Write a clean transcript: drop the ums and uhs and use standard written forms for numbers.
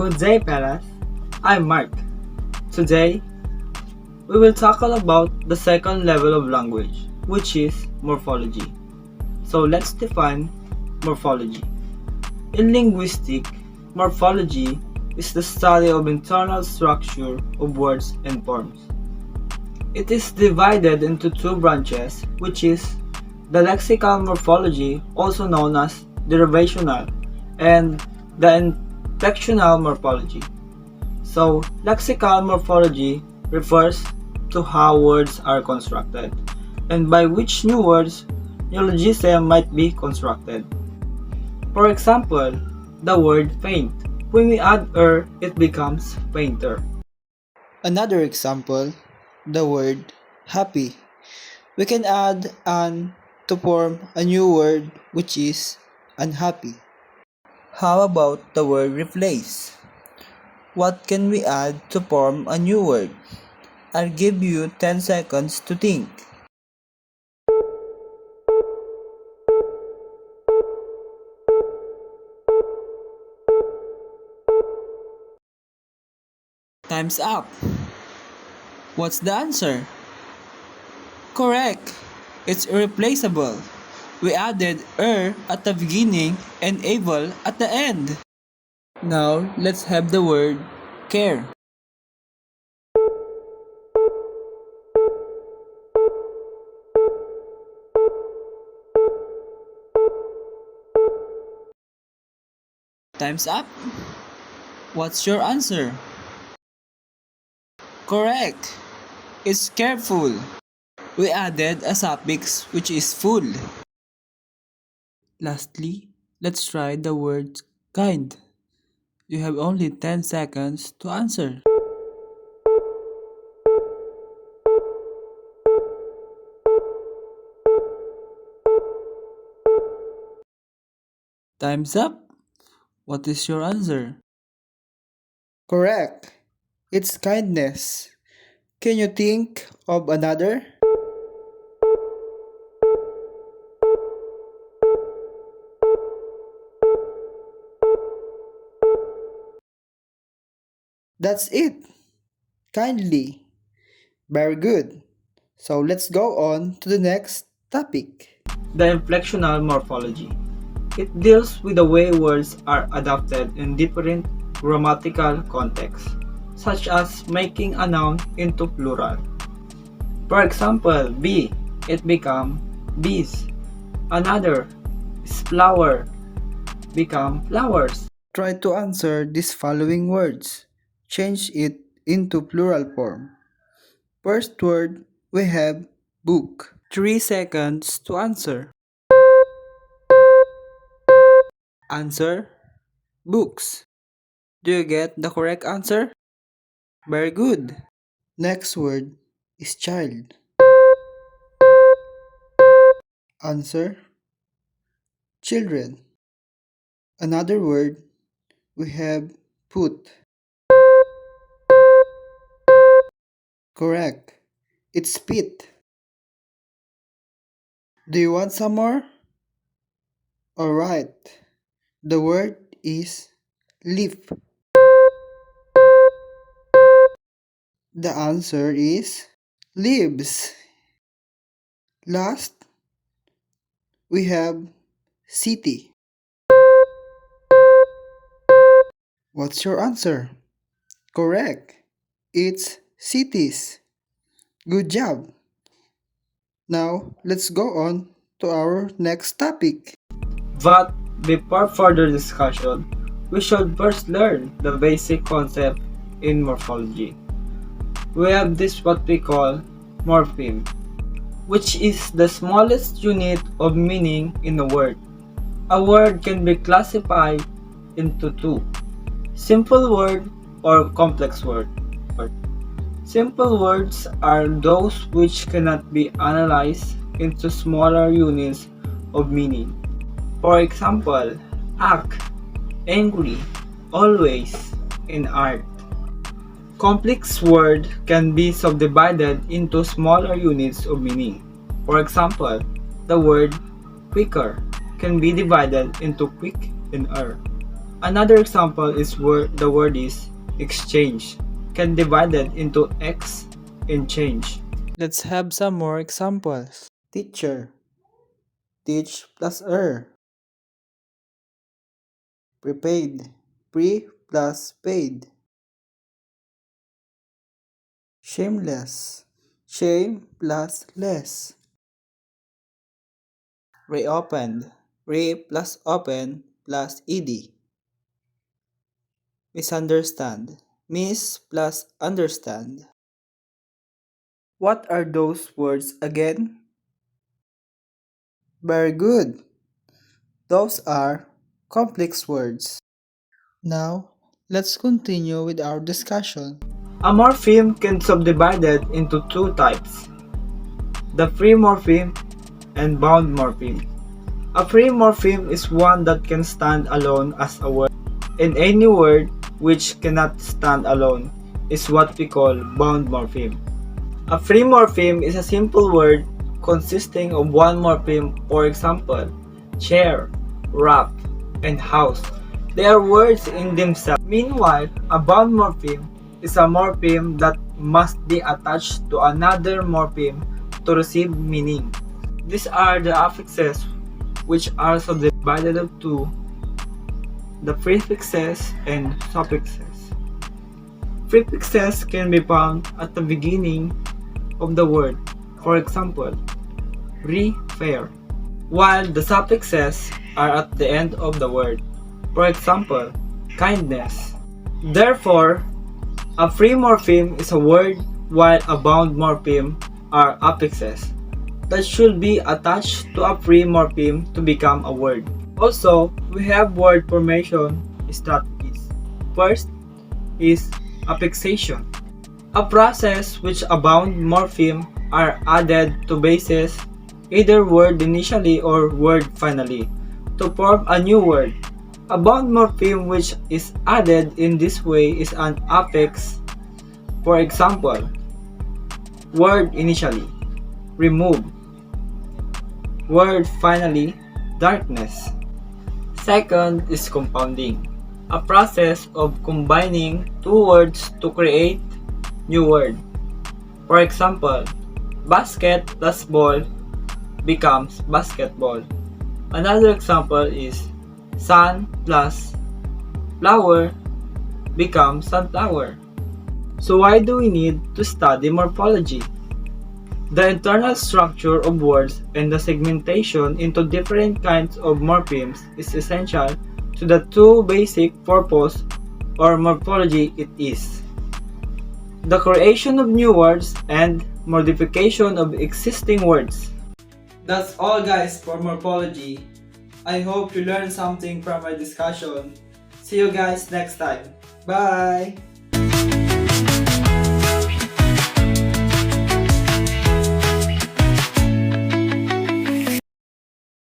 Good day, Peras. I'm Mark. Today, we will tackle about the second level of language, which is morphology. So let's define morphology. In linguistics, morphology is the study of internal structure of words and forms. It is divided into two branches, which is the lexical morphology, also known as derivational, and the inflectional morphology. So, lexical morphology refers to how words are constructed, and by which new words neologism might be constructed. For example, the word faint. When we add er, it becomes fainter. Another example, the word happy. We can add an to form a new word which is unhappy. How about the word replace? What can we add to form a new word? I'll give you 10 seconds to think. Time's up. What's the answer? Correct. It's irreplaceable. We added at the beginning and able at the end. Now, let's have the word care. Time's up. What's your answer? Correct. It's careful. We added a suffix which is full. Lastly, let's try the word kind. You have only 10 seconds to answer. Time's up. What is your answer? Correct. It's kindness. Can you think of another? That's it. Kindly. Very good. So let's go on to the next topic. The inflectional morphology. It deals with the way words are adapted in different grammatical contexts, such as making a noun into plural. For example, bee, it become bees. Another is flower, become flowers. Try to answer these following words. Change it into plural form. First word, we have book. 3 seconds to answer. Answer, books. Do you get the correct answer? Very good. Next word is child. Answer, children. Another word, we have put. Correct. It's spit. Do you want some more? Alright. The word is leaf. The answer is leaves. Last, we have city. What's your answer? Correct. It's cities. Good job. Now, let's go on to our next topic. But before further discussion, we should first learn the basic concept in morphology. We have this what we call morpheme, which is the smallest unit of meaning in a word. A word can be classified into two: simple word or complex word. Simple words are those which cannot be analyzed into smaller units of meaning. For example, act, angry, always, in art. Complex word can be subdivided into smaller units of meaning. For example, the word quicker can be divided into quick and er. Another example is where the word is exchange, can be divided into X and change. Let's have some more examples. Teacher, teach plus prepaid, pre plus paid. Shameless, shame plus less. Reopened, re plus open plus ed. Misunderstand, miss plus understand. What are those words again? Very good. Those are complex words. Now, let's continue with our discussion. A morpheme can subdivided into two types, the free morpheme and bound morpheme. A free morpheme is one that can stand alone as a word, and any word which cannot stand alone is what we call bound morpheme. A free morpheme is a simple word consisting of one morpheme, for example, chair, wrap, and house. They are words in themselves. Meanwhile, a bound morpheme is a morpheme that must be attached to another morpheme to receive meaning. These are the affixes which are subdivided into the prefixes and suffixes. Prefixes can be found at the beginning of the word, for example, fair, while the suffixes are at the end of the word, for example, kindness. Therefore, a free morpheme is a word while a bound morpheme are affixes that should be attached to a free morpheme to become a word. Also, we have word formation strategies. First is affixation, a process which a bound morpheme are added to bases, either word initially or word finally, to form a new word. A bound morpheme which is added in this way is an affix. For example, word initially, remove, word finally, darkness. Second is compounding, a process of combining two words to create new word. For example, basket plus ball becomes basketball. Another example is sun plus flower becomes sunflower. So why do we need to study morphology? The internal structure of words and the segmentation into different kinds of morphemes is essential to the two basic purpose or morphology it is: the creation of new words and modification of existing words. That's all guys for morphology. I hope you learned something from my discussion. See you guys next time. Bye!